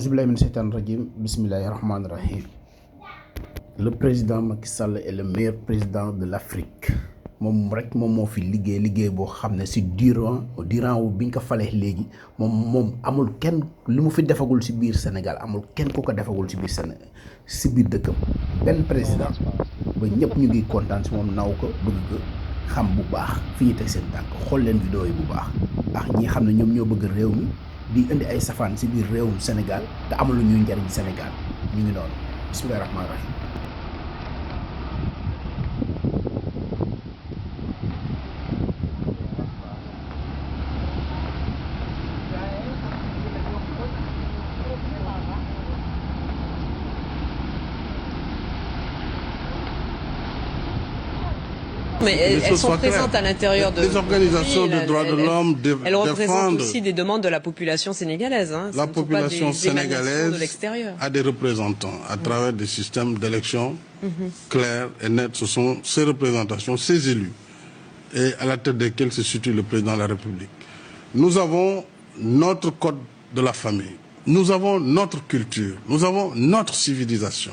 Auzubillahi mina shaytani rajim, bismillahi rahmani rahim. Le président Macky Sall est le meilleur président de l'Afrique. moom rek moom moo fi liggéey boo xam ne si durant wu bi ñu ko falee léegi moom amul kenn li mu fi defagul si biir Sénégal amul kenn ku ko defagul si biir Sénégal si biir dëkkam benn président ba ñëpp ñu ngi kontaan si moom naw ko bëgg ko xam bu baax fi ñu teg seen tànk xool leen vidéo yi bu baax ak ñi xam ne ñoom ñoo bëgg réew mi di indi ay safaan si biir réewum Sénégal te amalu ñuy njariñ Sénégal ñu ngi noonu bismillahi rahmaani rahim. Mais elles sont présentes à l'intérieur de les organisations de droits de l'homme elles représentent aussi des demandes de la population sénégalaise. Hein. La population sénégalaise de l'extérieur. a des représentants à travers des systèmes d'élection clairs et nets. Ce sont ces représentations, ces élus, et à la tête desquels se situe le président de la République. Nous avons notre code de la famille, nous avons notre culture, nous avons notre civilisation.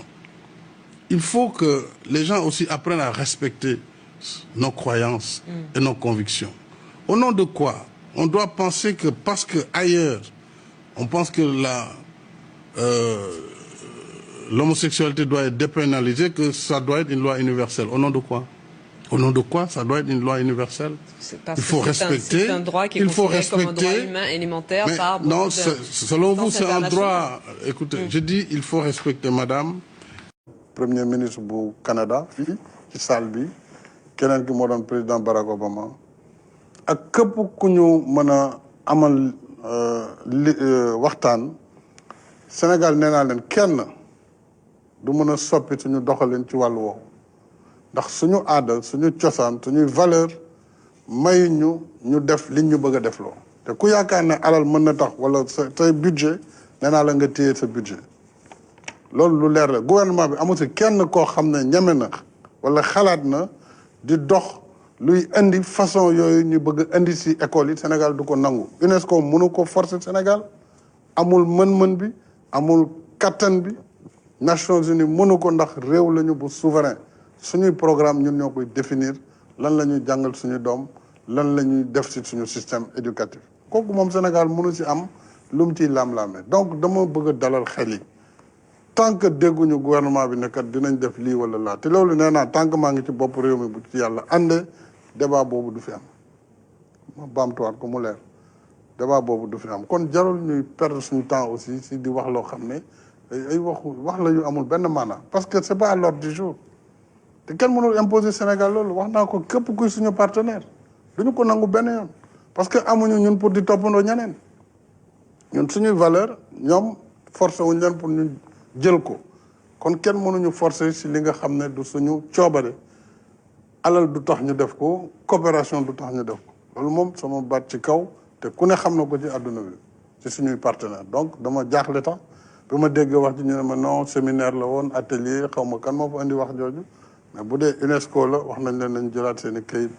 Il faut que les gens aussi apprennent à respecter nos croyances et nos convictions. Au nom de quoi? On doit penser que parce que ailleurs, on pense que l'homosexualité doit être dépénalisée, que ça doit être une loi universelle. Au nom de quoi? Au nom de quoi ça doit être une loi universelle? Il faut respecter. C'est un droit qui est considéré comme un droit humain élémentaire par beaucoup non, selon vous, c'est un droit. Écoutez, je dis il faut respecter, madame. Premier ministre du Canada, fii ci salle bi. keneen ki moo doon président Barack Obama ak képp ku ñu mën a amal waxtaan Sénégal nee naa leen kenn du mën a soppi suñu doxalin ci wàllu woowu ndax suñu aada suñu cosaan suñuy valeur may ñu def liñ ñu bëgg a defloo te ku yaakaar ne alal mën na tax wala say budget nee naa la nga téye sa budget loolu lu leer la gouvernement bi amu si kenn koo xam ne ñeme na wala xalaat na di dox luy indi façon yooyu ñu bëgg indi ci école yi Sénégal du ko nangu UNESCO mënu ko forcer Sénégal amul mën-mën bi amul kattan bi Nations Unies mënu ko ndax réew lañu bu souverain suñuy programme ñun ñoo koy définir lan la ñuy jàngal suñu doom lan la ñuy def ci suñu système éducatif kooku moom Sénégal mënu ci am lu mu ciy lam-laame donc dama bëgg a dalal xel yi tant que dégguñu gouvernement bi ne kat dinañ def lii wala laa te loolu nee naa tant que maa ngi ci bopp réew mi bu ci yàlla àndee débat boobu du fi am ma baamtuwaat ko mu leer débat boobu du fi am kon jarul ñuy perdre suñu temps aussi si di wax loo xam ne ay wax la yu amul benn maanaam parce que c'est pas à l'ordre du jour te kenn mënul imposer Sénégal loolu wax naa ko képp kuy suñu partenaire duñu ko nangu benn yoon parce que amuñu ñun pour di toppandoo ñeneen ñun suñuy valeur ñoom forcé wuñ leen pour ñu jël ko kon kenn mënuñu forcer ci li nga xam ne du suñu coobare alal du tax ñu def ko coopération du tax ñu def ko loolu moom sama baat ci kaw te ku ne xam na ko ci àdduna bi ci suñuy partenaire donc dama jaaxle tax bi ma déggee wax ji ñu ne ma non séminaire la woon atelier xaw ma kan moo fa indi wax jooju mais bu dee UNESCO la wax nañ leen nañ jëlaat seen i këyit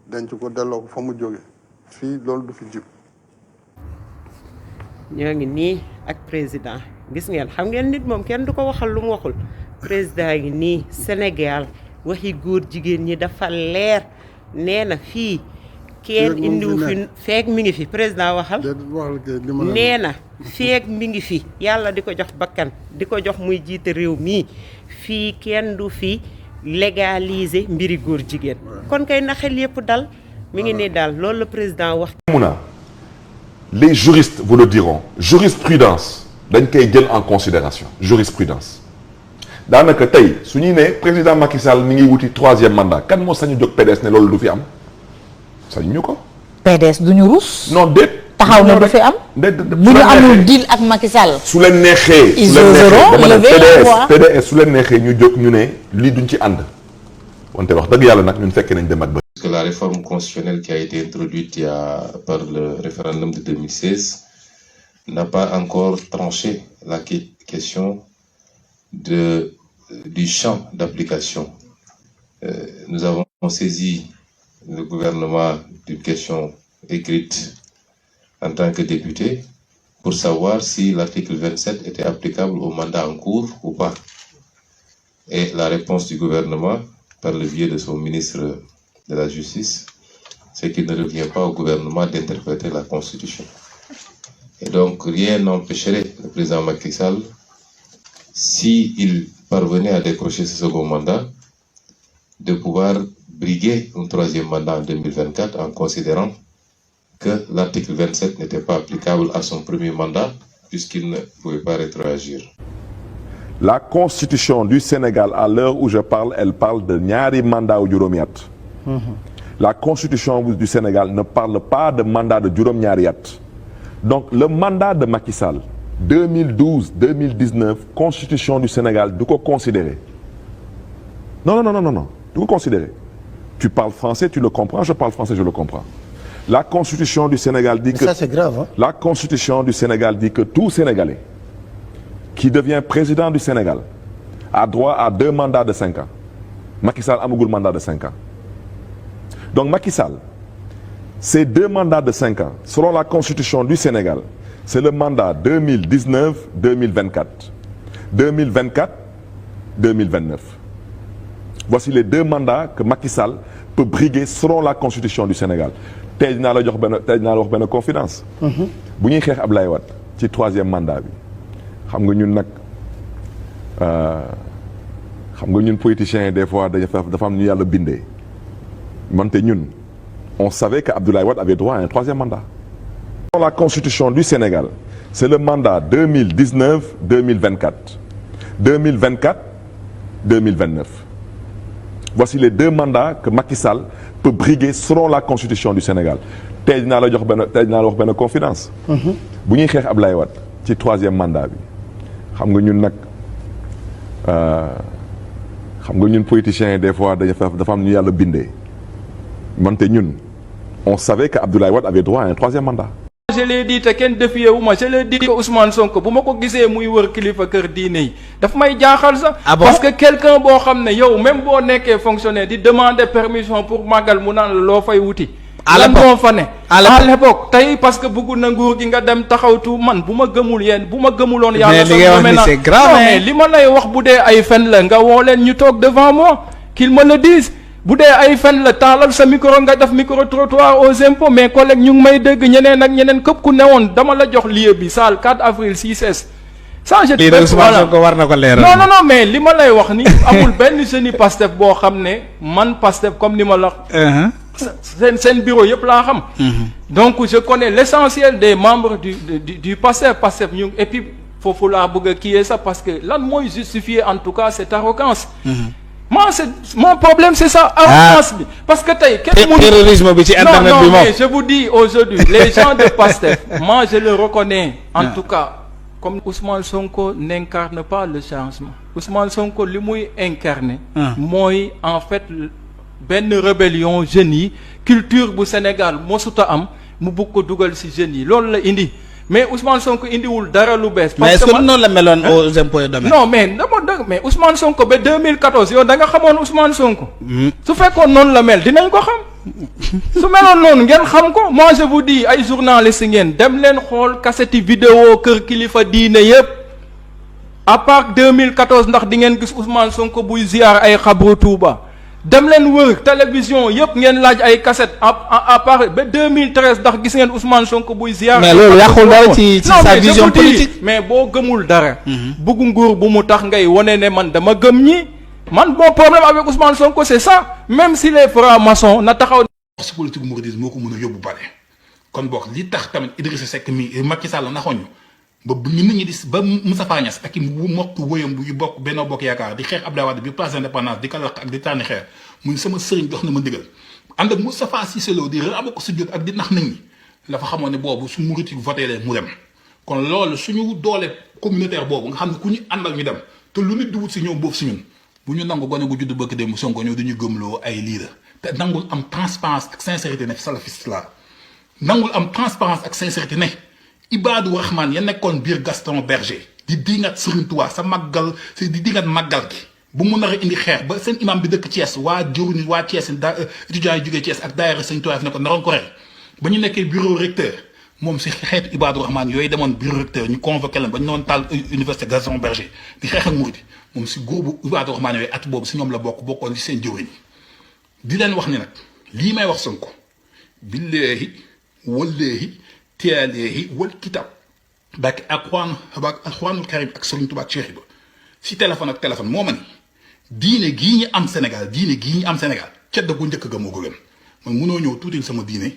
denc ko delloo ko fa mu jóge fii loolu du fi jib ñoo ngi nii ak président gis ngeen xam ngeen nit moom kenn du ko waxal lu mu waxul président ngi nii Sénégal waxi góor jigéen ñi dafa leer nee na fii kenn indiwu fi feek mi ngi fi président waxal nee na feek mi ngi fi yàlla di ko jox bakkan di ko jox muy jiite réew mii fii kenn du fi légaliser mbiri góor jigéen kon kay na xel yëpp dal mi ngi nii daal loolu la président wax les juristes vous le diront jurisprudence dañ koy jël en considération jurisprudence daanaka tey su ñuy ne président Macky Sall mi ngi wuti 3e mandat kan moo sañu jóg PDS ne loolu du fi am sañu ñu ko. PDS du ñu rus. non déet. taxaw na du fi am. bu ñu amul deal ak Macky Sall. su leen neexee. ils oseront lever la voix PDS su leen neexee ñu jóg ñu ne lii duñ ci ànd wante wax dëgg yàlla nag ñun fekkee nañ dem ak ba. Que la réforme constitutionnelle qui a été introduite par le référendum de 2016 n'a pas encore tranché la question du champ d'application. Nous avons saisi le gouvernement d'une question écrite en tant que député pour savoir si l'article 27 était applicable au mandat en cours ou pas. Et la réponse du gouvernement, par le biais de son ministre de la Justice, c'est qu'il ne revient pas au gouvernement d'interpréter la Constitution. Et donc, rien n'empêcherait le président Macky Sall, s'il parvenait à décrocher ce second mandat, de pouvoir briguer un troisième mandat en 2024 en considérant que l'article 27 n'était pas applicable à son premier mandat puisqu'il ne pouvait pas rétroagir. La Constitution du Sénégal, à l'heure où je parle, elle parle de ñaari mandat ou juróomi at. La Constitution du Sénégal ne parle pas de mandat de juróom-ñaari at. Donc le mandat de Macky Sall 2012-2019, Constitution du Sénégal, du ko considérer. Non, du ko considérer. Tu parles français, tu le comprends, je parle français, je le comprends. La Constitution du Sénégal dit que... Ça, c'est grave, hein? La Constitution du Sénégal dit que tout Sénégalais qui devient président du Sénégal a droit à 2 mandats de 5 ans. Macky Sall amagul mandat de 5 ans. Donc Macky Sall, ces 2 mandats de 5 ans, selon la Constitution du Sénégal, c'est le mandat 2019-2024. 2024-2029. Voici les 2 mandats que Macky Sall peut briguer selon la Constitution du Sénégal. Tey dinaa la wax benn confidence. Bu ñuy xeex Ablaye Wade ci 3e mandat bi xam nga ñun politiciens yi des fois dafa am ñu yàlla bindee wante ñun on savait que Abdoulaye Wade avait droit à un 3e mandat. Selon la Constitution du Sénégal, c'est le mandat 2019-2024. 2024-2029. Voici les 2 mandats que Macky Sall peut briguer selon la Constitution du Sénégal. Tey dinaa la wax benn confidence. Bu ñuy xeex Ablaye Wade ci 3e mandat bi xam nga ñun politiciens yi des fois dafa am ñu yàlla bindee wante ñun on savait que Abdoulaye Wade avait droit à un 3e mandat. Je l'ai dit te kenn défié wu ma je l'ai dit que Ousmane Sonko bu ma ko gisee muy wër kilifa kër diine yi daf may jaaxal sax. Parce que quelqu'un boo xam ne yow même boo nekkee fonctionnaire di demander permission pour màggal mu naan la loo fay wuti. lan moo fa ne à l'époque tey parce que bëgg na nguur gi nga dem taxawtu man bu ma gëmul yéen bu ma gëmuloon yàlla c'est grave mais li ma lay wax bu dee ay fen la nga woo leen ñu toog devant moi qu'il me le dise bu dee ay fen la taalal sa micro nga def micro trottoir aux impôts mes collègues ñu ngi may dégg ñeneen ak ñeneen képp ku newoon dama la jox lieu bi salle 4 avril 6S ça je war na ko leeral non mais li ma lay wax ni amul benn jeune Pastef boo xam ne man Pastef comme ni ma la seen bureau yëpp laa xam. Donc je connais l'essentiel des membres du Pastef ñu et puis foofu laa bëgg a kii ça parce que lan mooy justifier en tout cas cette arrogance. Moi c'est mon problème c'est ça arrogance bi parce que tey kenn terrorisme bi ci internet bi moom mais je vous dis aujourd'hui les gens de Pastef moi je le reconnais en tout cas comme Ousmane Sonko n'incarne pas le changement Ousmane Sonko li muy incarner mooy en fait benn rébellion jeunes yi culture bu Sénégal mosuta am mu bëgg ko dugal ci jeunes yi loolu la indi mais Ousmane Sonko indiwul dara lu bees. mais est-ce que noonu la meloon aux impôts et domaines. non mais mais Ousmane Sonko ba 2014 yow da nga xamoon Ousmane Sonko. su fekkoon noonu la mel dinañ ko xam. su meloon noonu ngeen xam ko moi je vous dis ay journalistes ngeen dem leen xool cassette vidéo kër kilifa diine yépp à part 2014 ndax di ngeen gis Ousmane Sonko buy ziar ay xabru Touba. dem leen wër télévision yëpp ngeen laaj ay cassette à part ba 2013 ndax gis ngeen Ousmane Sonko buy ziar. mais loolu yàqul dara ci sa vision politique. mais boo gëmul dara. bëgg nguur bu mu tax ngay wane ne man dama gëm ñi man bon problème avec Ousmane Sonko c'est ça même si les francs-maçons na taxaw. si politique mouridisme moo ko mën a yóbbu pare kon boog li tax tamit Idrissa Seck mi Macky Sall naxoñu ba bu nit ñi di ba Moustapha Niasse ak i mokk wëyam yu bokk Benno Bokk Yaakaar di xeex Abdoulaye Wade bi place d'indépendance di ko lakk ak di tànni xeer muy sama sëriñ jox na ma ndigal ànd ak Moustapha Cissé Lo di raba ko sujjóot ak di nax nit ñi dafa xamoon ne boobu su murit yi voté leen mu dem kon loolu suñu doole communautaire boobu nga xam ne ku ñu àndal ñu dem te lu nit di wut si ñoom boobu si ñun bu ñu nangu gone gu judd bëkk dem Sonko ñëw dañuy gëmloo ay lii la te nangul am transparence ak sincérité ne salafiste la nangul am transparence ak sincérité ne Ibadou Rahman ya nekkoon biir Gaston Berger di dingat Serigne Touba sa màggal si di dingat màggal gi bu mu nar a indi xeex ba seen imam bi dëkk Thiès waa jëruñu waa Thiès étudiants yi jógee Thiès ak daayira Serigne Touba fi ne ko naroon ko rey ba ñu nekkee bureau recteur moom si xeetu Ibadou Rahman yooyu demoon biir recteur ñu convoqué leen ba ñu doon taal université Gaston Berger di xeex ak murid moom si groupe Ibadou Rahman yooyu at boobu si ñoom la bokkoon ci seen jëwriñ di leen wax ni nag lii may wax Sonko billahi wallahi tiyaalehi wal kitab bak alxuraanul karim ak Serigne Touba Cheikh Iba si téléphone ak téléphone moo ma ni diine gii ñu am Sénégal cedd gu njëkk ga moo ko gën man munoo ñëw tuuti sama diine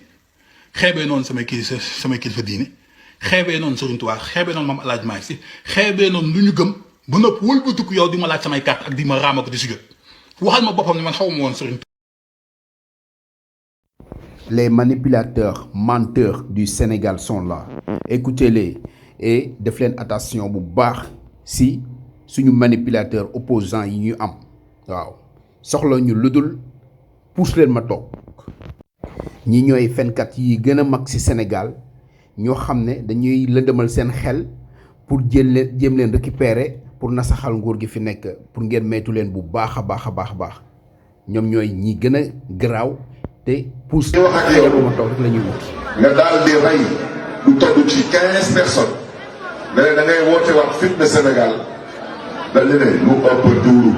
xeebee noonu samay kilifa diine xeebee noonu Serigne Touba xeebee noonu Mame El Hadji Malick Sy xeebee noonu lu ñu gëm ba nopp wëlbatiku yow di ma laaj samay carte ak di ma raama ko di si jot waxal ma boppam ne man xaw ma woon Serigne. Les manipulateurs, menteurs du Sénégal sont là. Écoutez-les et def leen attention bu baax si suñu manipulateurs opposants yi ñu am waaw soxla ñu ludul pousse leen ma toog ñi ñooy fenkat yi gën a mag ci Sénégal ñoo xam ne dañuy lëndëmal seen xel pour jéem leen récupérer pour nasaxal nguur gi fi nekk pour ngeen maytu leen bu baax a baax ñoom ñooy ñi gën a garaaw te pousse ma toog rek la ñuy wut. nga daal di rey lu toll ci 15 personnes ne da ngay woote wax fit de Sénégal dañu ne lu ëpp tuuru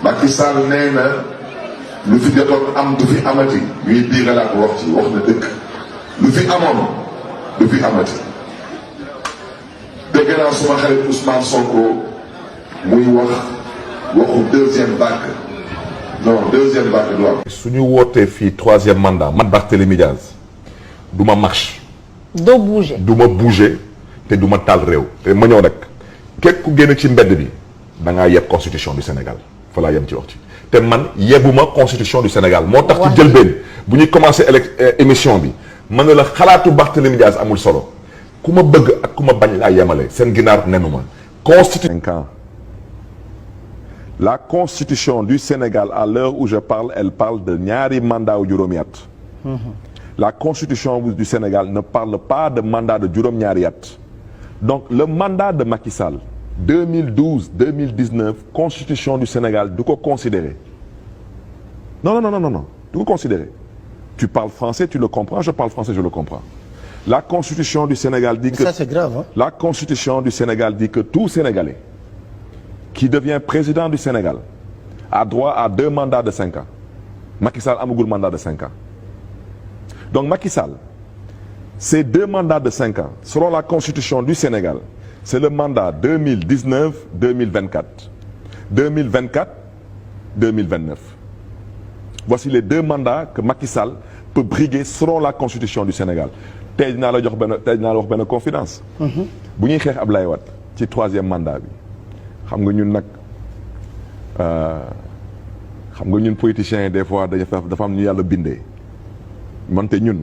Macky Sall nee na lu fi jotoon am du fi amati ñuy biiralaat wax ci wax na dëkk lu fi amoon du fi amati dégg naa suma xarit Ousmane Sonko muy waxu deuxième vague. Non, deuxième vague du am. su ñu wootee fii troisième mandat man Barthélémy Diaz du ma marche. doo bouger. du ma bouger te du ma taal réew. te ma ñëw nag képp ku génn ci mbedd bi da ngaa yeb constitution du Sénégal fa laa yem ci wax ci te man yebuma constitution du Sénégal. moo tax ci jëlbeen bu ñuy commencé émission bi man ne la xalaatu Barthélémy Diaz amul solo ku ma bëgg ak ku ma bañ laa yemale seen ginaar nenu ma. constitution. La constitution du Sénégal, à l'heure où je parle, elle parle de ñaari mandat ou juróomi at. La constitution du Sénégal ne parle pas de mandat de juróom-ñaari at. Donc le mandat de Macky Sall 2012-2019 constitution du Sénégal du ko considérer. Non, du ko considérer. Tu parles français, tu le comprends, je parle français, je le comprends. La constitution du Sénégal dit que... Ça c'est grave, hein? La constitution du Sénégal dit que tout Sénégalais qui devient président du Sénégal a droit à 2 mandats de 5 ans. Macky Sall amagul mandat de 5 ans. Donc Macky Sall, ces 2 mandats de 5 ans, selon la constitution du Sénégal, c'est le mandat 2019-2024. 2024-2029. Voici les 2 mandats que Macky Sall peut briguer selon la constitution du Sénégal. Tey dinaa la wax benn confidence. Bu ñuy xeex Ablaye Wade ci 3e mandat bi. xam nga ñun politiciens yi des fois dafa am ñu yàlla bindee mante ñun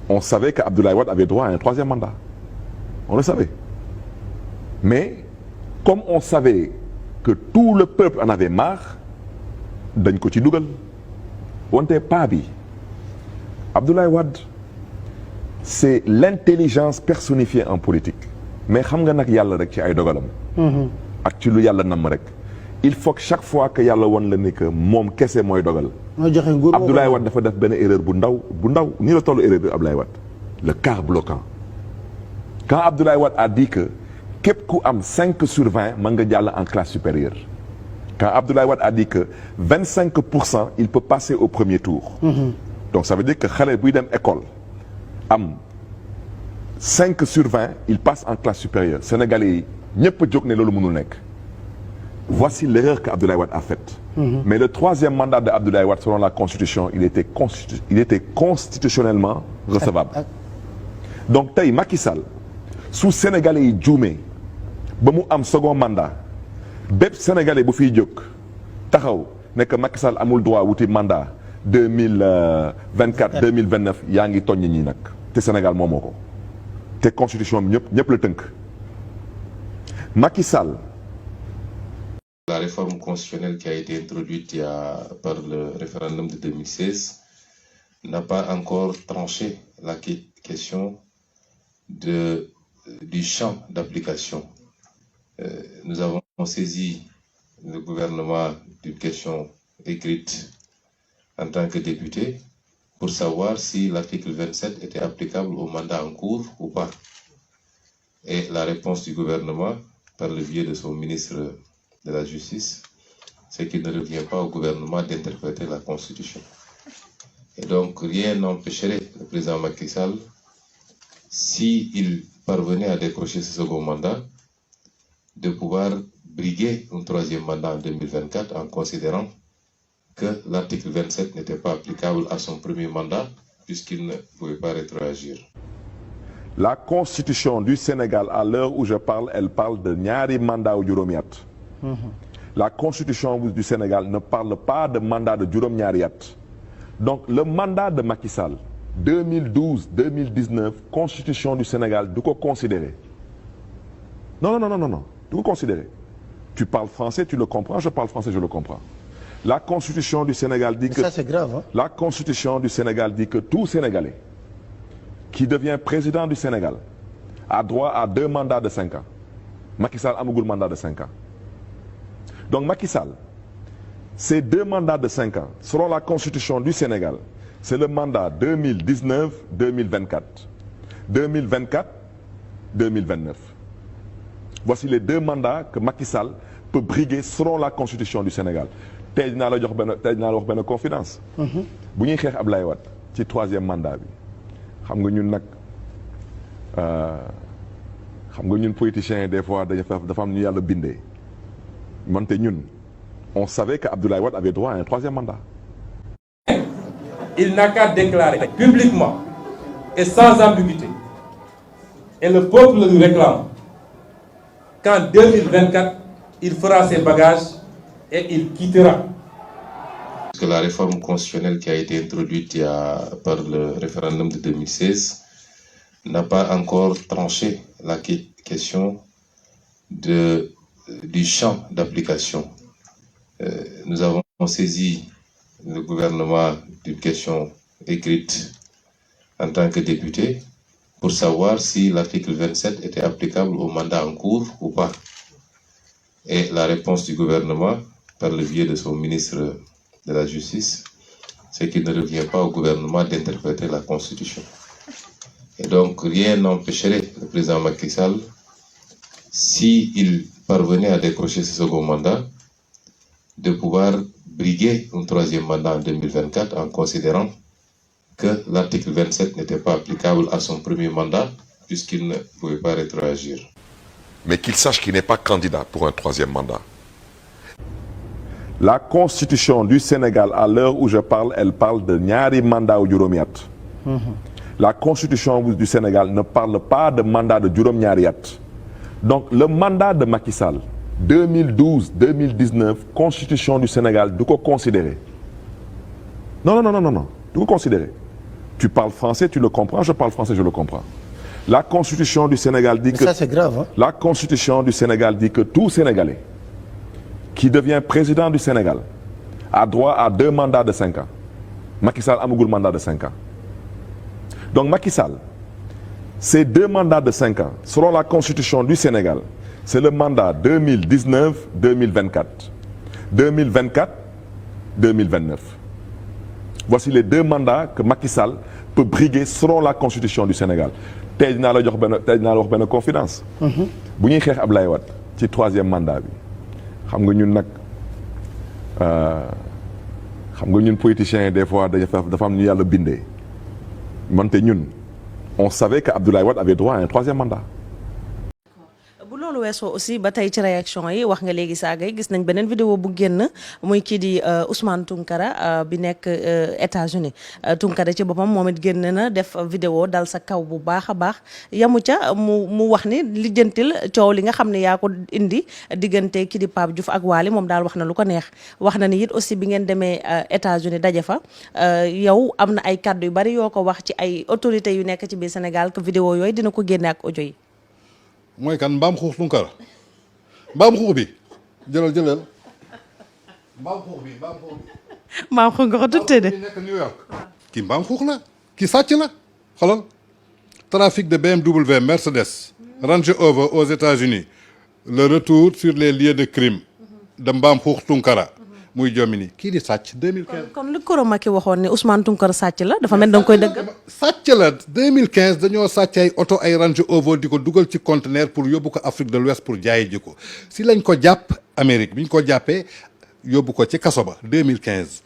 on savait que Abdoulaye Wade avait droit à un 3e mandat on le savait mais comme on savait que tout le peuple en avait marre dañ ko ci dugal wante paa bi Abdoulaye Wade c'est l'intelligence personnifiée en politique mais xam nga nag yàlla rek ci ay dogalam ak ci lu yàlla namm rek il faut que chaque fois que yàlla won la ni que moom kese mooy dogal. Abdoulaye Wade dafa def benn erreur bu ndaw nii la tollu erreur bi Abdoulaye Wade le quart bloquant. Quand Abdoulaye Wade a dit que képp ku am 5 sur 20 mën nga jàll en classe supérieure. Quand Abdoulaye Wade a dit que 25% il peut passer au premier tour. Donc ça veut dire que xale buy dem école am 5 sur 20 il passe en classe supérieure Sénégalais yi ñëpp a jóg ne loolu mënul nekk. Voici l'erreur qu'Abdoulaye Wade a faite. Mais le 3e mandat de Abdoulaye Wade selon la constitution il était constitutionnellement recevable. Donc tey Macky Sall su Sénégalais yi juumee ba mu am second mandat bépp Sénégalais bu fiy jóg taxaw ne que Macky Sall amul droit wuti mandat 2024 2029 yaa ngi tooñ ñi nag te Sénégal moomoo ko te constitution bi ñëpp la tënk. Macky Sall. La réforme constitutionnelle qui a été introduite par le référendum de 2016 n'a pas encore tranché la question du champ d'application. Nous avons saisi le gouvernement d'une question écrite en tant que député pour savoir si l'article 27 était applicable au mandat en cours ou pas. Et la réponse du gouvernement, par le biais de son ministre de la Justice, c'est qu'il ne revient pas au gouvernement d'interpréter la Constitution. Et donc, rien n'empêcherait le président Macky Sall, s'il parvenait à décrocher ce second mandat, de pouvoir briguer un troisième mandat en 2024 en considérant que l'article 27 n'était pas applicable à son premier mandat puisqu'il ne pouvait pas rétroagir. La Constitution du Sénégal, à l'heure où je parle, elle parle de ñaari mandat ou juróomi at. La Constitution du Sénégal ne parle pas de mandat de juróom-ñaari at. Donc le mandat de Macky Sall 2012-2019, Constitution du Sénégal, du ko considérer. Non, du ko considérer. Tu parles français, tu le comprends, je parle français, je le comprends. La Constitution du Sénégal dit que... Ça, c'est grave, hein? La Constitution du Sénégal dit que tout Sénégalais qui devient président du Sénégal a droit à 2 mandats de 5 ans. Macky Sall amagul mandat de 5 ans. Donc Macky Sall, ces 2 mandats de 5 ans, selon la Constitution du Sénégal, c'est le mandat 2019-2024. 2024-2029. Voici les 2 mandats que Macky Sall peut briguer selon la Constitution du Sénégal. tey dinaa la jox benn confidence. bu ñuy xeex Ablaye Wade ci 3e mandat bi xam nga ñun nag xam nga ñun politiciens des fois dafa am ñu yàlla bindee mante ñun on savait que Abdoulaye Wade avait droit à un 3e mandat. Il n'a qu'à déclarer publiquement et sans ambiguïté, et le peuple le lui réclame, qu'en 2024 il fera ses bagages et il quittera. Parce que la réforme constitutionnelle qui a été introduite par le référendum de 2016 n'a pas encore tranché la question du champ d'application. Nous avons saisi le gouvernement d'une question écrite en tant que député pour savoir si l'article 27 était applicable au mandat en cours ou pas. Et la réponse du gouvernement, par le biais de son ministre de la Justice, c'est qu'il ne revient pas au gouvernement d'interpréter la Constitution. Et donc, rien n'empêcherait le président Macky Sall, s'il parvenait à décrocher ce second mandat, de pouvoir briguer un 3e mandat en 2024 en considérant que l'article 27 n'était pas applicable à son premier mandat puisqu'il ne pouvait pas rétroagir. Mais qu'il sache qu'il n'est pas candidat pour un 3e mandat. La Constitution du Sénégal, à l'heure où je parle, elle parle de ñaari mandat ou juróomi at. La Constitution du Sénégal ne parle pas de mandat de juróom-ñaari at. Donc le mandat de Macky Sall 2012-2019, Constitution du Sénégal, du ko considérer. Non, du ko considérer. Tu parles français, tu le comprends, je parle français, je le comprends. La Constitution du Sénégal dit que... Ça, c'est grave, hein? La Constitution du Sénégal dit que tout Sénégalais qui devient président du Sénégal a droit à 2 mandats de 5 ans. Macky Sall amagul mandat de 5 ans. Donc Macky Sall, ces 2 mandats de 5 ans, selon la Constitution du Sénégal, c'est le mandat 2019-2024. 2024-2029. Voici les 2 mandats que Macky Sall peut briguer selon la Constitution du Sénégal. tey dinaa la wax benn confidence. bu ñuy xeex Ablaye Wade ci 3e mandat bi xam nga ñun nag xam nga ñun politiciens des fois dafa am ñu yàlla bindee mante ñun on savait que Abdoulaye Wade avait droit à un 3e mandat. bu loolu weesoo aussi ba tey ci réaction yi wax nga léegi saaga yi gis nañ beneen vidéo bu génn muy kii di Ousmane Tounkara bi nekk États-Unis Tounkara ci boppam moom it génn na def vidéo dal sa kaw bu baax a baax yamu ca mu wax ni lijjantil coow li nga xam ne yaa ko indi diggante kii di Pape Diouf ak Waly moom daal wax na lu ko neex wax na ni it aussi bi ngeen demee États-Unis daje fa yow am na ay kàddu yu bari yoo ko wax ci ay autorités yu nekk ci biir Sénégal que vidéo yooyu dina ko génne ak audio yi. mooy kan mbaam xuux Tounkara mbaam xuux bi jëlal mbaam xuux bi mbaam xuux nga ko tuddee de. nekk New York kii mbaam xuux la kii sàcc la xoolal trafic de BMW Mercedes Range Rover aux États-Unis le retour sur les lieux de crime de mbaam xuux Tounkara muy jommi ni kii di sàcc 2015. kon li Koro Macky waxoon ne Ousmane Tounkara sàcc la dafa mel da nga koy dëggal. sàcc la 2015 dañoo sàcc ay oto ay Range Rover di ko dugal ci conteneur pour yóbbu ko Afrique de l'Ouest pour jaayi ji ko si lañ ko jàpp Amérique bi ñu ko jàppee yóbbu ko ci kaso ba 2015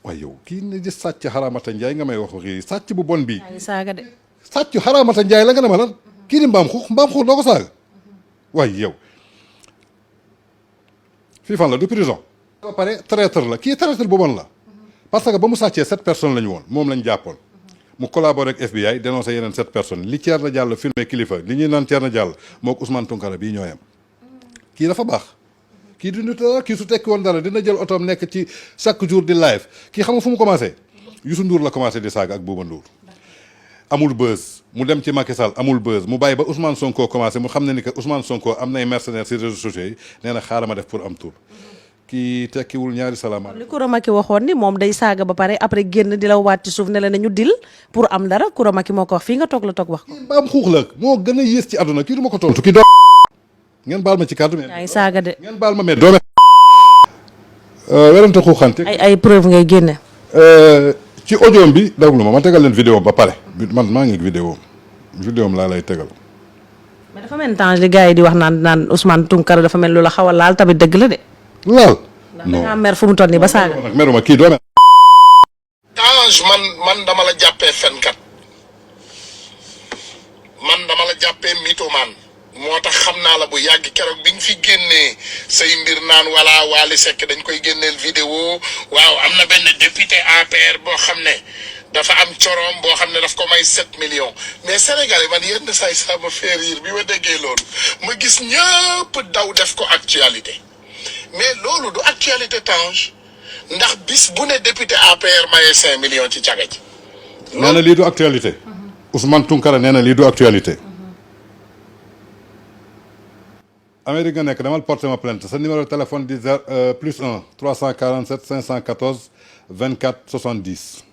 waaye yow kii ne di sàcc Haramata Ndiaye nga may wax waxi sàcc bu bon bii. yaa ngi saaga de. sàcc Haramata Ndiaye la nga ne ma lan kii di mbaam xuux doo ko saaga waaye yow fii fan la du prison. ba pare traître la kii traître bu bon la parce que ba mu sàccee 7 personnes la ñu woon moom lañ jàppoon mu collaboré ak FBI dénoncé yeneen 7 personnes li Thierno Diallo filmé kilifa li ñuy naan Thierno Diallo moo ko Ousmane Tounkara bii ñooyam kii dafa baax kii du nit dara kii su tekki woon dara dina jël otoom nekk ci chaque jour di live kii xam nga fu mu commencé Youssou Ndour la commencé di saaga ak Bouba Ndour amul buzz mu dem ci Macky Sall amul buzz mu bàyyi ba Ousmane Sonko commencé mu xam ne ni que Ousmane Sonko am nay mercenaires ci réseaux sociaux yi nee na xaaral ma def pour am tour kii tekkiwul ñaari salaama. li Koro Macky waxoon ni moom day saaga ba pare après génn di la waat ci suuf ne la ñu dil pour am dara Koro Macky moo ko wax fii nga toog la toog wax ko. mbaam xuux la moo gën a yées ci àdduna kii du ma ko tontu kii doo ngeen baal ma ci kàddu. yaa ngi saaga de. ngeen baal ma mais doome werante xuuxante. ay preuve ngay génne. ci audio bi déglu ma tegal leen vidéo ba pare man maa ngi vidéo laa lay tegal. mais dafa mel ni li gars yi di wax naan Ousmane Tounkara dafa mel lu la xaw a laal tamit dëgg la de. laal. non da mer fu mu toll nii ba saaga. meruma kii doome. Tange man dama la jàppee fenkat man dama la jàppee mythomane moo tax xam naa la bu yàgg keroog bi nga fi génnee say mbir naan wala Wally Seck dañ koy génneel vidéo waaw am na benn député APR boo xam ne dafa am corom boo xam ne daf ko may 7 millions mais Sénégalais man yenn say ça me fait rire bi ma déggee loolu ma gis ñëpp daw def ko actualité mais loolu du actualité Tange ndax bis bu ne député APR maye 5 millions ci caga ji. nee na lii du actualité. Ousmane Tounkara nee na lii du actualité. Amérique nga nekk damal porter ma plainte sa numéro de téléphone di +1 347 514 24 70.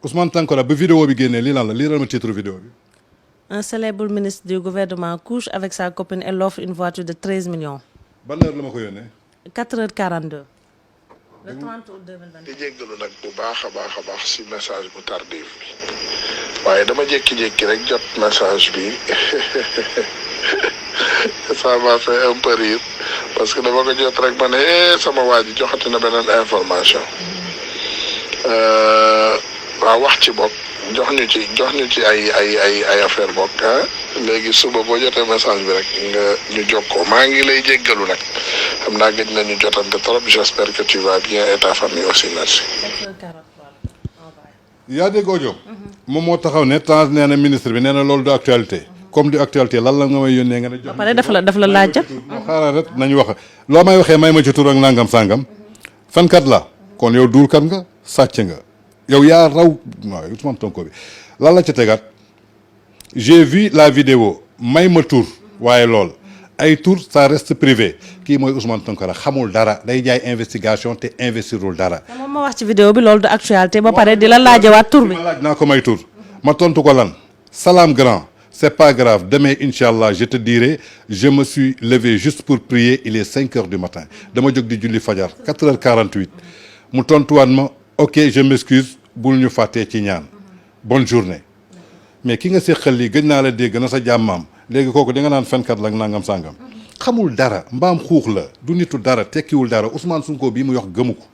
Ousmane Tounkara ba vidéo bi génnee lii lan la lii la ma titre vidéo bi. Un célèbre ministre du gouvernement couche avec sa copine et l'offre une voiture de 13 millions. ban heure la ma ko yónnee. 4h42. le 30 août 2020. di jéggalu nag bu baax a baax si message bu tardif bi waaye dama jékki-jékki rek jot message bi ça m'a fait un peu rire parce que dama ko jot rek ma ne sama waa ji joxati na beneen information waaw wax ci bopp jox ñu ci ay affaire bokk ah léegi suba boo jotee message bi rek nga ñu jokkoo maa ngi lay jéggalu nag xam naa gëj nañu jotante trop j'espère que tu vas bien et ta famille aussi merci. yaa dégg audio moom moo taxaw ne Tange nee na ministre bi nee na loolu du actualité comme du actualité lan la nga may yónnee nga ne jox ba pare daf la laaj xaaral rek nañu wax loo may waxee may ma ci tur ak nangam sangam fenkat la kon yow duulkat nga sàcc nga yow yaa raw waaw Ousmane Sonko bi lan la ci tegaat j'ai vu la vidéo may ma tur waaye lool ay tur ça reste privé kii mooy Ousmane Tounkara xamul dara day jaay investigation te investirul dara. moom ma wax ci vidéo bi loolu du actualité ba pare di la laajawaat tur bi. ma laaj naa ko may tur ma tontu ko lan salaam grand c'est pas grave demain inchallah je te dirai je me suis levé juste pour prier il est 5 heures du matin dama jóg di julli fajar 4h48 mu tontuwaat ma ok je m'excuse bul ñu fàttee ci ñaan bonne journée mais ki nga séqal lii gëj naa la dégg na sa jàmmaam léegi kooku di nga naan fenkat la nangam sàngam xamul dara mbaam xuux la du nitu dara tekkiwul dara Ousmane Sonko bii muy wax gëmu ko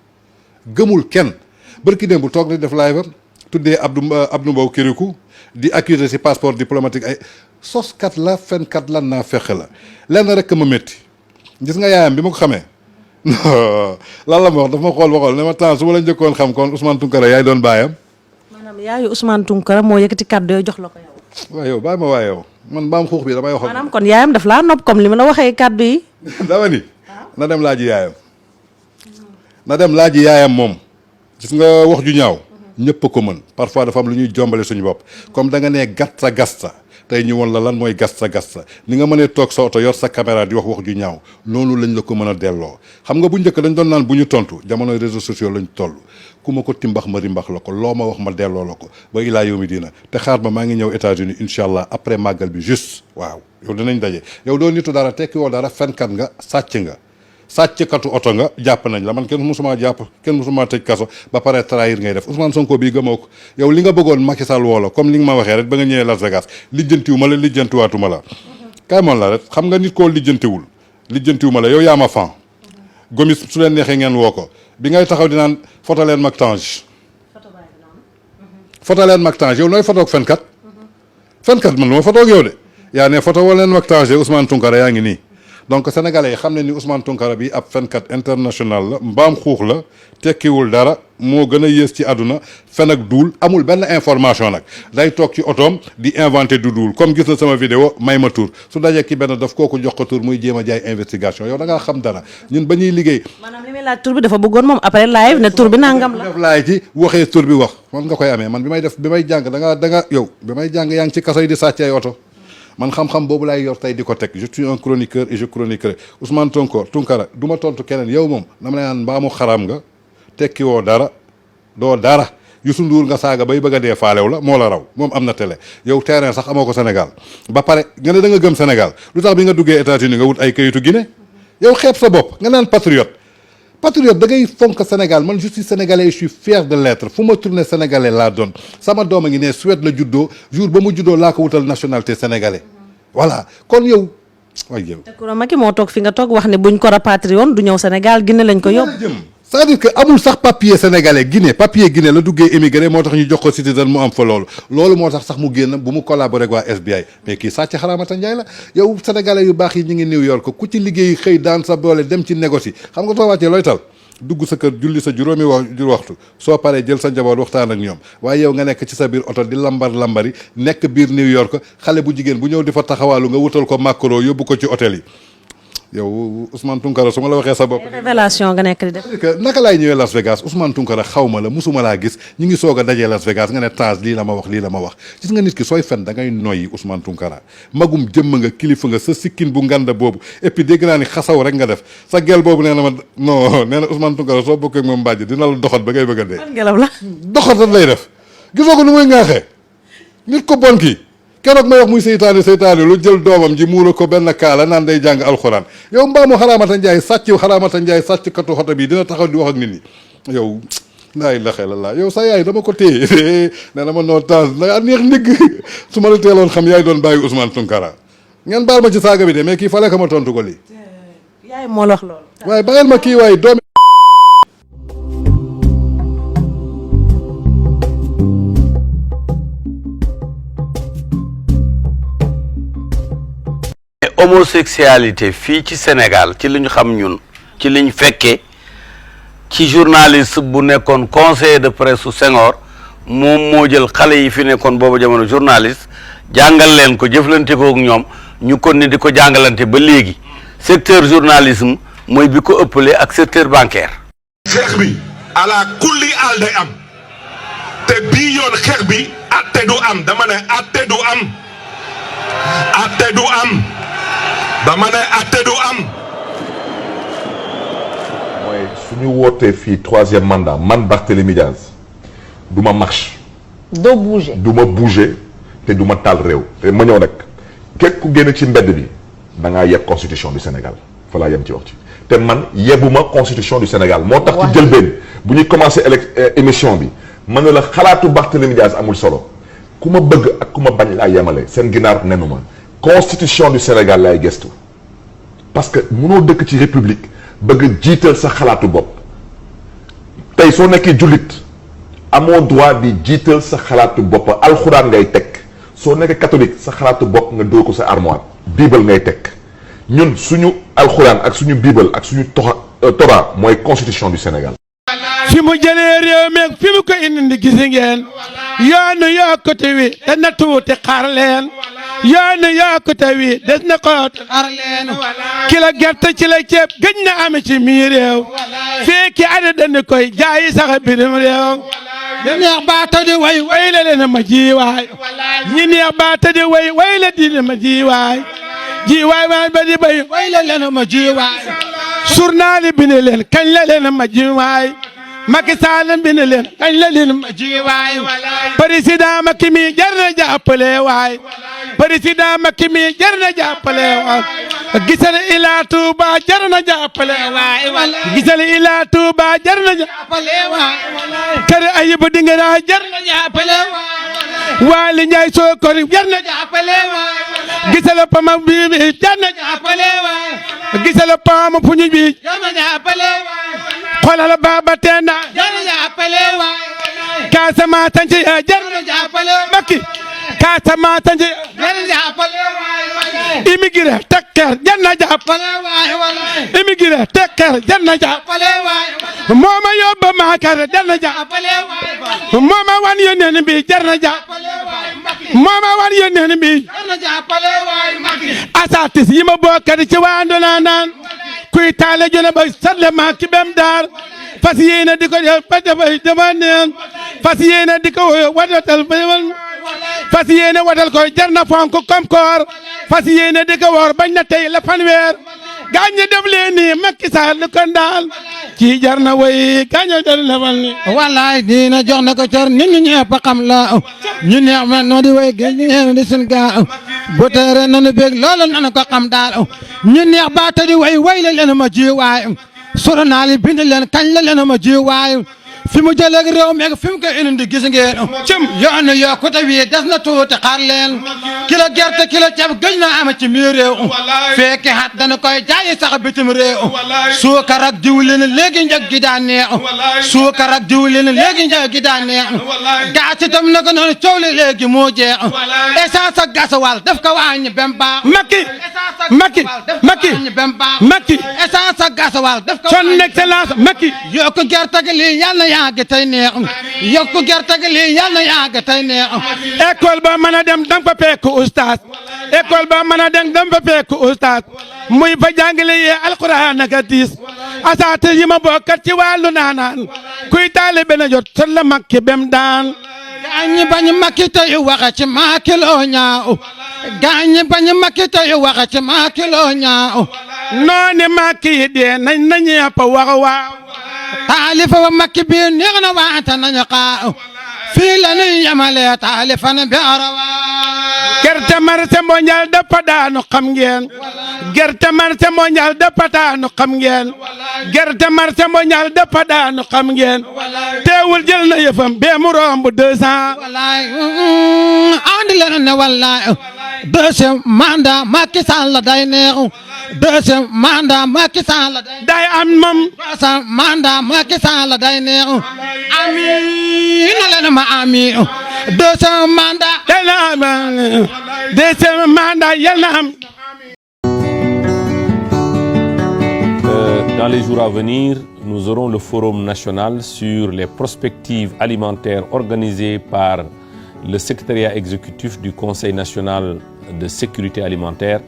gëmul kenn bërki démb bu toog di def live tuddee Abdou Mbow Kirikou di accuser ci passeport diplomatique ay soskat la fenkat la naa fexe la lenn rek ma métti gis nga yaayam bi ma ko xamee lan la ma wax dafa ma xool waxool ne ma temps su ma la njëkkoon xam kon Ousmane Tounkara yaay doon baayam. maanaam yaayu Ousmane Tounkara moo yëkkati kàddu yooyu jox la ko yow. waaw yow bàyyi ma waaye yow man mbaam xuux bi damay wax. maanaam kon yaayam daf laa nopp comme li ma la waxee kàddu yi. dama ni na dem laaji yaayam na dem laaji yaayam moom gis nga wax ju ñaaw ñëpp ko mën parfois dafa am lu ñuy jombale suñu bopp comme da nga nee gasta tey ñu woon la lan mooy gasta ni nga mënee toog sa oto yor sa caméra di wax ju ñaaw noonu lañ la ko mën a delloo xam nga bu njëkk dañ doon naan bu ñu tontu jamonoy réseaux sociaux lañ toll ku ma ko timbax ma rimbax la ko loo ma wax ma delloo la ko ba ilaa yow mi dina te xaar ba maa ngi ñëw États-Unis incha allah après màggal bi juste waaw yow dinañ daje yow doo nitu dara tekki woo dara fenkat nga sàcc nga sàcckatu oto nga jàpp nañ la man kenn musuma jàpp kenn musuma tëj kaso ba pare trahir ngay def Ousmane Sonko bii gëmoo ko yow li nga bëggoon Macky Sall woo la comme li nga ma waxee rek ba nga ñëwee Las Vegas lijjantiwuma la lijjantiwaatuma la kaay moon la rek xam nga nit koo lijjantiwuma la yow yaa ma fan Gomis su leen neexee ngeen woo ko bi ngay taxaw di naan foto leen mag Tange foto leen mag Tange yow nooy fotoog fenkat man lu ma fotoog yow de yaa ne foto woo leen mag Tange Ousmane Tounkara yaa ngi nii donc sénégalais yi xam ne ni Ousmane Tounkara bi ab fenkat international la mbaam xuux la tekkiwul dara moo gën a yées ci àdduna fen ak duul amul benn information nag day toog ci otoom di inventé du duul comme gis na sama vidéo may ma tur su dajee ki benn daf kooku jox ko tur muy jéem a jaay investigation yow da ngaa xam dara ñun ba ñuy liggéey. maanaam li muy laaj tur bi dafa bëggoon moom après live ne tur bi nangam la. def laay ci waxee tur bi wax man nga koy amee man bi may jàng da nga yow bi may jàng yaa ngi ci kaso yi di sàcc ay oto. man xam-xam boobu laay yor tey di ko teg je suis un chroniqueur et je chroniquerai Ousmane Tounkara du ma tontu keneen yow moom dama lay naan mbaamu xaram nga tekki woo dara doo dara Youssou Ndour nga saaga bay bëgg a dee faalew la moo la raw moom am na télé yow terrain sax amoo ko Sénégal ba pare nga ne da nga gëm Sénégal lu tax bi nga duggee États-Unis nga wut ay kayitu Guinée yow xeeb sa bopp nga naan patriote da ngay fonk Sénégal man je suis sénégalais je suis fier de l'être fu ma tourné sénégalais laa doon sama doom a ngi ne Suède la juddoo jour ba mu juddoo laa ko wutal nationalité sénégalais voilà kon yow waaye yow. te Coura Macky moo toog fi nga toog wax ne buñ ko rapatrié woon du ñëw Sénégal Guinée lañ ko yóbbu. c'est-à-dire que amul sax papier sénégalais Guinée la duggee émigré moo tax ñu jox ko citizen mu am fa loolu moo tax sax mu génn bu mu collaboré ak waa SBI mais kii sàcc xaraamata Njaay la yow sénégalais yu baax yi ñu ngi New York ku ci liggéey xëy daan sa doole dem ci négocie xam nga soo wàccee looy tal dugg sa kër julli sa juróomi waxtu soo paree jël sa njaboot waxtaan ak ñoom waaye yow nga nekk ci sa biir oto di lambari nekk biir New York xale bu jigéen bu ñëw di fa taxawaalu nga wutal ko macro yóbbu ko ci hôtel yi yow Ousmane Tounkara su ma la waxee sa bopp. révélation nga nekk di def. naka laay ñëwee Las Vegas Ousmane Tounkara xaw ma la musuma laa gis ñu ngi soog a dajee Las Vegas nga ne Tange lii la ma wax gis nga nit ki sooy fen da ngay noyyi Ousmane Tounkara magum jëmm nga kilifa nga sa sikkin bu nganda boobu et puis dégg naa ni xasaw rek nga def sa gel boobu nee na ma non nee na Ousmane Tounkara soo bokkee ak moom mbàjj dina la doxat ba ngay bëgg a dee. ngelaw la doxat rek lay def gisoo ko nu muy ŋaaxee nit ko bon kii keroog may wax muy seytaane lu jël doomam ji muura ko benn kaala naan day jàng alxuraan yow mbaamu xaraamata njaay sàcc katu xoto bi dina taxaw di wax ak nit ñi yow laa ilaaha illallaah yow sa yaay dama ko téye nee na ma noo Tange da neex ndigg su ma la teeloon xam yaay doon bàyyi Ousmane Tounkara ngeen baal ma ci saaga bi de mais kii fale ka ma tontu ko lii yaay moo la wax loolu waaye bàyyil ma kii waaye doomi homosexualité fii ci Sénégal ci li ñu xam ñun ci liñ fekkee ci journaliste bu nekkoon conseiller de presse su Senghor moom moo jël xale yi fi nekkoon boobu jamono journaliste jàngal leen ko jëflante ko ak ñoom ñu kon ni di ko jàngalante ba léegi secteur journalisme mooy bi ko ëppale ak secteur bancaire. xeex bi ala kulli al day am te bii yoon xeex bi atte du am dama ne atte du am atte du am. dama ne atte du am. mooy suñu wootee fii 3e mandat man Barthélémy Diaz du ma marche. doo bouger du ma bouger te du ma taal réew. te ma ñëw nag képp ku génn ci mbedd bi da ngaa yeb constitution du Sénégal fa laa yem ci wax ci te man yebuma constitution du Sénégal. moo tax ci jëlbeen bu ñuy commencé émission bi man ne la xalaatu Barthélémy Diaz amul solo ku ma bëgg ak ku ma bañ laa yemale seen ginaar nenu ma. constitution du Sénégal lay gestu parce que mënoo dëkk ci république bëgg jiital sa xalaatu bopp tey soo nekkee jullit amoo droit di jiital sa xalaatu bopp alxuraan ngay teg soo nekkee catholique sa xalaatu bopp nga dóor ko sa armoire bible ngay teg ñun suñu alxuraan ak suñu bible ak suñu Torah mooy constitution du Sénégal. fi mu jëlee réew mi fi mu ko indi gis ngeen yoonu yokkute wi dana tuuti xaar leen yoonu yokkute wi des na ko xaar leen kilo gerte ci la ceeb gëj na am ci mii réew fii ki ada dana koy jaayi sax birim réew ñi neex baata di way way la leen ma jiwaay ñi neex baata di way way la di ma jiwaay jiwaay waay ba di bay way la leen ma jiwaay journal bi ne leen kañ la leen ma jiwaay Macky Sall bind leen kañ la leen ma ji waay président Macky mi jar na jàppale waay président Macky mi jar na jàppale waay gisal Ila Touba jar na jàppale waay gisal Ila Touba jar na jàppale waay kër Ayib Dingara jar na jàppale waay Waly Ndiaye Sokone jar na jàppale waay gisal Pama bi jar na jàppale waay gisal Pama Puñu bi jar na jàppale waay xoolal Baba Tenda jar na jàppale waay Casamance Tanci jar na jàppale Macky Casamance Tanci jar na jàppale waay immigré Tekker jar na jàppale waay immigré Tekker jar na jàppale waay mooma yóbbu Makar jar na jàppale waay mooma wan yónneen bi jar na jàppale waay mooma wan yónneen bi jar na jàppale waay asatis yi ma bokkati ci waa Ndona naan kuy taale jona ba sarle ma ki bem daar fas yéene di ko dafa neen fas yéene di ko wadatal fas yéene wadal ko jar na fonk comme koor fas yéene di ko woor bañ na tey la fanweer gaañ def leen ni Macky Sall ko daal ci jar na way gaañ def la fal ni wallaay dina jox na ko cër nit ñi ñëpp xam la ñu neex ma noo di way gën di sun gaa bu tere nanu bég loolu nanu ko xam daal ñu neex ba te di way la leen ma ji waay journal yi bind leen kañ la leen ma ji waay fi mu jëlee réew mi fi mu koy indi gis ngeen cëm yoonu yokkute wi des na tuuti xaar leen kilo gerte kilo ceeb gëj na am ci biir réew fekki xat dana koy jaayi sax bitim réew suukar ak diwlin léegi njëg gi daan neex suukar ak diwlin léegi njëg gi daan neex gaa ci tam naka noonu coow li léegi moo jeex essence ak gasoil def ko wàññi bem baax Macky essence ak gasoil def ko son excellence Macky yokku gerte gi lii yàlla na yàgg tey neex yokku gerte gi lii yàlla na yàgg tey neex école ba mën a dem danga fa fekk oustaz école ba mën a dem danga fa fekk oustaz muy fa jàngale yee alquran naka tiis asaate yi ma bokkat ci wàllu naanaan kuy taalibe na jot son la Macky bem daan gaañi bañ Macky tey waxa ci Macky loo ñaaw gaañi bañ Macky tey waxa ci Macky loo ñaaw nooni Macky yi dee nañ na ñepp wax waaw taalifa wa Macky bi neex na waata nañu xaaw fii la ñuy yemale taalifa ne bi arawa gerte marché mondial dafa daanu xam ngeen gerte marché mondial dafa daanu xam ngeen gerte marché mondial dafa daanu xam ngeen teewul jël na yëfam bee mu romb 200 wallaay andi leen ne wallaay deuxième mandat Macky Sall day neexu deuxième mandat Macky Sall day am moom deuxième mandat Macky Sall day neexu amiin na leen ma amiin deuxième mandat day na am deuxième mandat yal na am. Dans les jours à venir, nous aurons le forum national sur les prospectives alimentaires organisé par le secrétariat exécutif du Conseil national de sécurité alimentaire.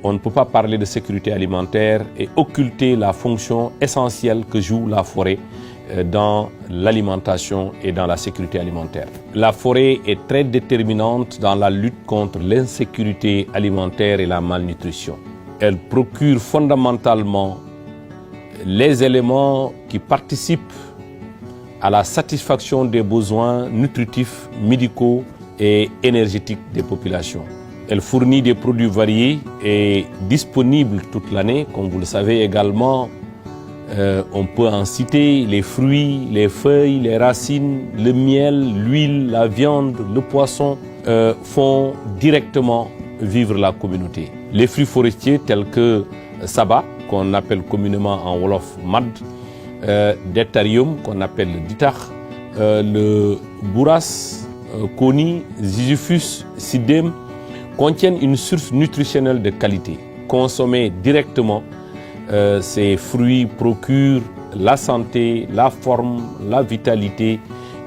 On ne peut pas parler de sécurité alimentaire et occulter la fonction essentielle que joue la forêt dans l'alimentation et dans la sécurité alimentaire. La forêt est très déterminante dans la lutte contre l'insécurité alimentaire et la malnutrition. Elle procure fondamentalement les éléments qui participent à la satisfaction des besoins nutritifs, médicaux et énergétiques des populations. Elle fournit des produits variés et disponibles toute l'année. Comme vous le savez également, on peut en citer les fruits, les feuilles, les racines, le miel, l'huile, la viande, le poisson font directement vivre la communauté. Les fruits forestiers tels que Saba, qu'on appelle communément en Wolof Mad, Détarium, qu'on appelle le Ditar, le Bourras, Koni, Ziziphus, Sidem, contiennent une source nutritionnelle de qualité. Consommer directement ces fruits procurent la santé, la forme, la vitalité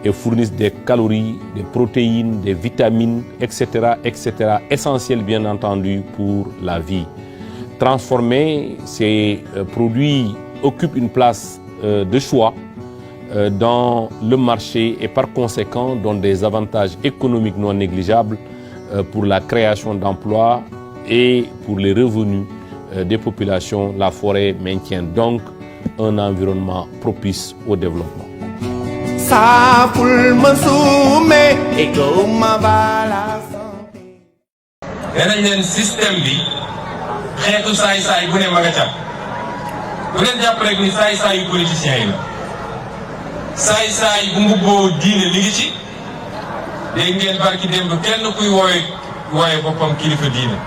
et fournissent des calories, des protéines, des vitamines, etc., etc., essentiels bien entendu pour la vie. Transformer ces produits occupe une place de choix dans le marché et par conséquent donnent des avantages économiques non négligeables pour la création d'emplois et pour les revenus des populations. La forêt maintient donc un environnement propice au développement. nee nañ leen système bi xeetu saay-saay bu ne ma nga ca bu leen jàpp rek ni saay-saay yu politiciens yi la saay-saay bu mbubboo diine li ngi ci dégg ngeen barki démb kenn kuy wooye boppam kilifa diine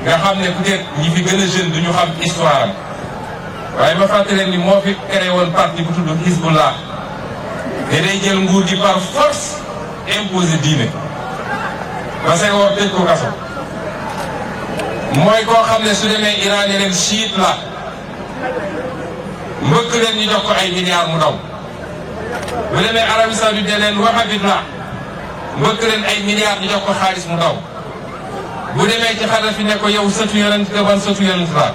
nga xam ne peut-être ñi fi gën a jeune duñu xam histoire am waaye ma fàttali leen ni moo fi créé woon parti bu tudd Hizbullah te day jël nguur gi par force imposé diine ba Senghor tëj ko kaso mooy koo xam ne su demee Iran ne leen chiite la mbëkk leen ñu jox ko ay milliards mu daw bu demee Arabie Saoudite ne leen wahhabite la mbëkk leen ay milliards ñu jox ko xaalis mu daw bu demee ci Xadafi ne ko yow sëtu yonent nga ban sëtu yonent la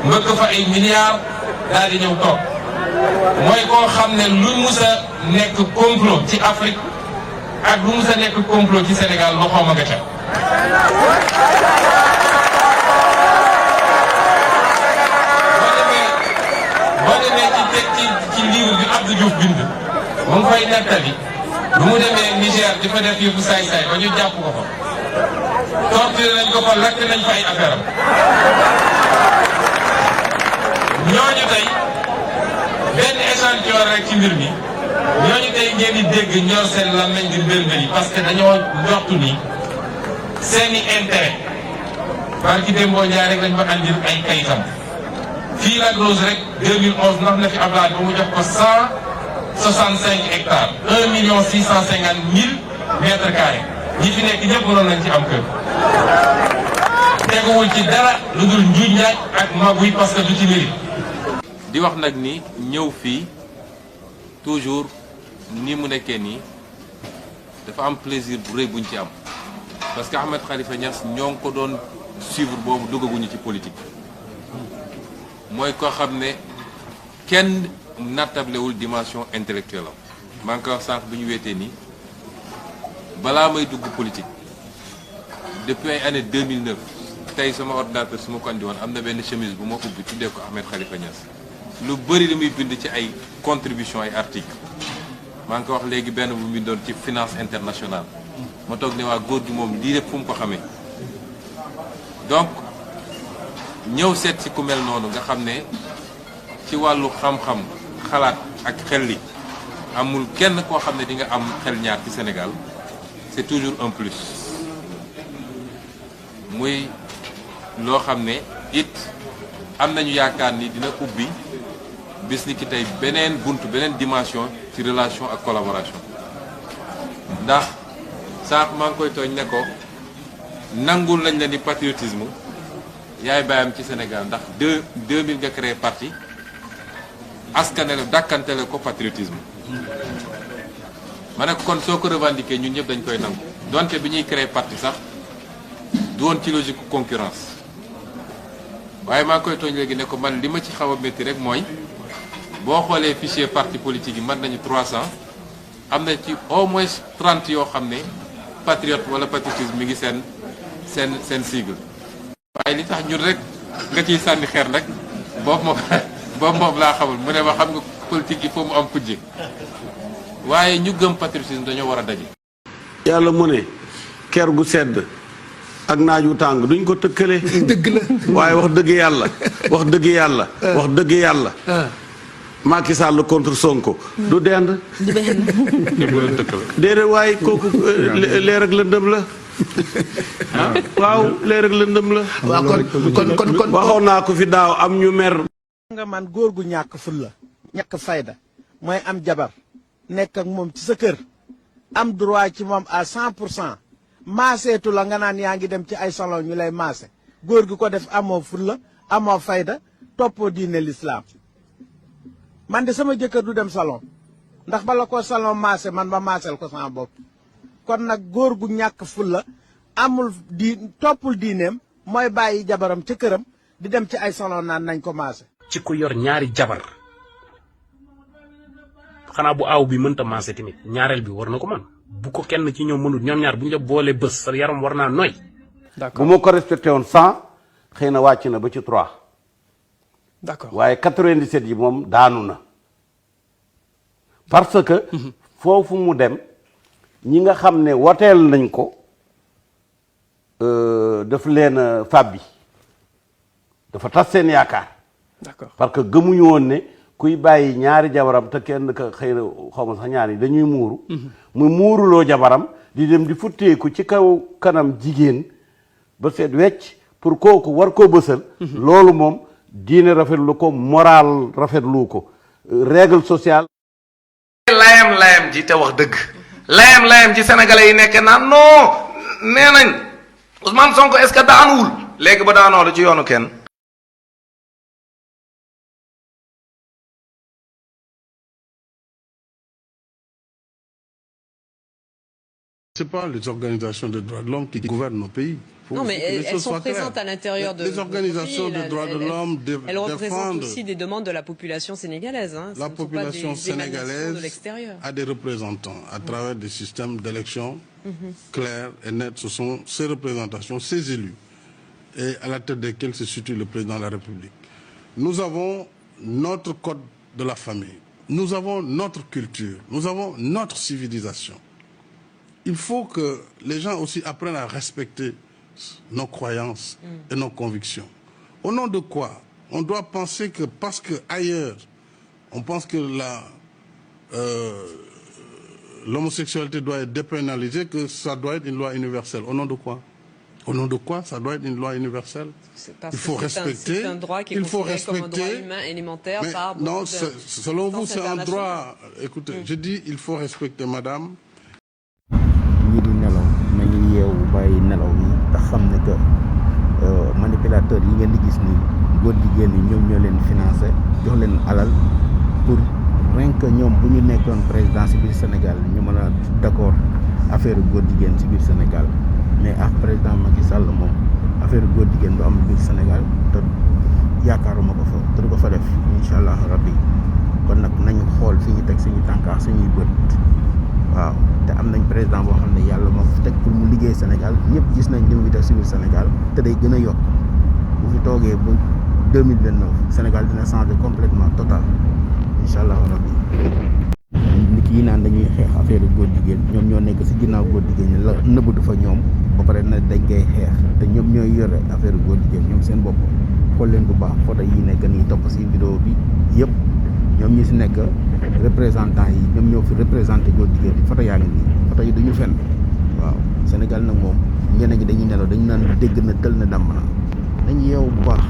mbëkk fa ay milliards daal di ñëw toog mooy koo xam ne lu mus a nekk complot ci Afrique ak lu mus a nekk complot ci Sénégal loxoom a nga ca boo demee ci livre bi Abdou Diouf bind mu ngi fay nettali lu mu demee Niger di fa def yëfu saay-saay ba ñu jàpp ko fa torturé nañ ko fa lakk nañ fa ay affaire am ñooñu tey benn échantillon rek ci mbir mi ñooñu tey ngeen di dégg ñor seen làmmiñ di mbir yi parce que dañoo njortu ni seeni intérêt barki démboo ñaar rek lañ ma andil ay kayitam fii la Rose rek 2011 ndax na fi Abdoulaye ba mu jox ko 165 hectares 1,650,000 mètres carrés ñi fi nekk ñëpp mënoon nañ ci am kër teguwul ci dara lu dul njuuj njaaj ak maguy parce que du ci mérite. di wax nag ni ñëw fii toujours ni mu nekkee nii dafa am plaisir bu rëy buñ ci am parce que Ahmed Khalifa Niass ñoo ngi ko doon suivre boobu duggaguñu ci politique mooy koo xam ne kenn nattablewul dimension intellectuelle am maa ngi koy wax sànq bi ñu weetee nii balaa may dugg politique depuis ay année 2009 tey sama ordinateur su ma ko andi woon am na benn chemise bu ma ubbi tuddee ko Ahmed Khalifa Niass lu bëri li muy bind ci ay contribution ay articles maa ngi ko wax léegi benn bu bindoon ci finance internationale ma toog ne waa góor gi moom lii rek fu mu ko xamee donc ñëw seet si ku mel noonu nga xam ne ci wàllu xam-xam xalaat ak xel li amul kenn koo xam ne di nga am xel ñaar ci Sénégal c'est toujours un plus muy loo xam ne it am nañu yaakaar ni dina ubbi bis ni ki tey beneen bunt beneen dimension ci relation ak collaboration ndax sànq maa ngi koy tooñ ne ko nangul lañ la ni patriotisme yaay bàyyam ci Sénégal ndax 2000 nga créé parti askanele dàkkantele ko patriotisme ma ne kon soo ko revendiqué ñun ñëpp dañ koy nangu donte bi ñuy créé parti sax du woon ci logique concurrence waaye maa ngi koy tooñ léegi ne ko man li ma ci xaw a métti rek mooy boo xoolee fichier parti politique yi mën nañu 300 am na ci au moins 30 yoo xam ne patriote wala patriotisme mi ngi seen sigle waaye li tax ñun rek nga ciy sànni xeer rek boobu moom laa xamul mu ne ma xam nga politique il faut mu am kujje waaye ñu gëm patriotisme dañoo war a daje. yàlla mu ne ker gu sedd ak naaj wu tàng duñ ko tëkkale. dëgg la waaye wax dëgg yàlla. Macky Sall contre Sonko. du dend. du benn. déedéet waaye kooku leer ak lëndëm la. waaw leer ak lëndëm la. waaw kon waxoon naa ko fi daaw am ñu mer. nga man góor gu ñàkk fulla ñàkk fayda mooy am jabar nekk ak moom ci sa kër am droit ci moom à 100% maaseetu la nga naan yaa ngi dem ci ay salon ñu lay maase góor gi ko def amoo fulla amoo fayda toppoo diine l'islam man de sama jëkkër du dem salon ndax bala ko salon maase man ba maasel ko sama bopp kon nag góor gu ñàkk fulla amul toppul diineem mooy bàyyi jabaram ca këram di dem ci ay salon naan nañ ko maase ci ku yor ñaari jabar xanaa bu aaw bi mënta maase tamit ñaareel bi war na ko man bu ko kenn ci ñoom mënut ñoom ñaar bu ñu la boolee bés sa yaram war naa nooy. bu ma ko respecté woon 100 xëy na wàcc na ba ci 3 d'accord waaye 97 yi moom daanu na parce que foofu mu dem ñi nga xam ne woteel nañ ko daf leen fàbbi dafa tas seen yaakaar d'accord parce que gëmuñu woon ne kuy bàyyi ñaari jabaram te kenn ka xëy na xaw ma sax ñaar yi dañuy muuru mu muuruloo jabaram di dem di futteeku ci kaw kanam jigéen ba seet wecc pour kooku war koo bësal loolu moom diine rafetlu ko moral rafetlu ko règle sociale layam ji te wax dëgg layam ji sénégalais yi nekk naan non nee nañ Ousmane Sonko est-ce que daanuwul léegi ba daanoo ci yoonu kenn C'est pas les organisations de droits de l'homme qui gouvernent nos pays. Non, mais elles sont présentes à l'intérieur de les organisations de droits de l'homme elles représentent aussi des demandes de la population sénégalaise. Hein. La population sénégalaise de l'extérieur. a des représentants à travers des systèmes d'élection clairs et nets. Ce sont ces représentations, ces élus, et à la tête desquels se situe le président de la République. Nous avons notre code de la famille. Nous avons notre culture. Nous avons notre civilisation. Il faut que les gens aussi apprennent à respecter nos croyances et nos convictions. Au nom de quoi? On doit penser que parce qu'ailleurs, on pense que l'homosexualité doit être dépénalisée, que ça doit être une loi universelle. Au nom de quoi? Au nom de quoi ça doit être une loi universelle? Il faut respecter. C'est un droit qui est considéré comme un droit humain élémentaire par beaucoup non, selon vous, c'est un droit. Écoutez, je dis il faut respecter, madame. ñii di nelaw nañu yeewu bàyyi nelaw yi te xam ne que manipulateur yi ngeen di gis ni góor jigéen yi ñoom ñoo leen financé jox leen alal pour rien que ñoom bu ñu nekkoon président ci biir Sénégal ñu mën a d'accord affaire góor jigéen ci biir Sénégal mais ak président Macky Sall moom affaire góor jigéen du am biir Sénégal te yaakaaruma ko fa te du ko fa def incha allah rabbi kon nag nañu xool fi ñu teg suñu tànk suñuy bët waaw te am nañ président boo xam ne yàlla moo fi teg pour mu liggéey Sénégal ñëpp gis nañ li mu def ci biir Sénégal te day gën a yokk bu fi toogee ba 2029 Sénégal dina changer complètement total incha allah rabbi nit yi naan dañuy xeex affaire góor jigéen ñoom ñoo nekk ci ginnaaw góor jigéen ñi la nëbbatu fa ñoom ba pare na dañ koy xeex te ñoom ñooy yore affaire góor jigéen ñoom seen bopp xool leen bu baax photo yi nekk nii topp ci vidéo bi yëpp ñoom ñi ci nekk représentant yi ñoom ñoo fi représenté góor jigéen yi photo yaa ngi nii photo yi duñu fenn waaw Sénégal nag moom ñeneen ñi dañuy nelaw dañu naan dégg na tël na damm na dañu yeewu bu baax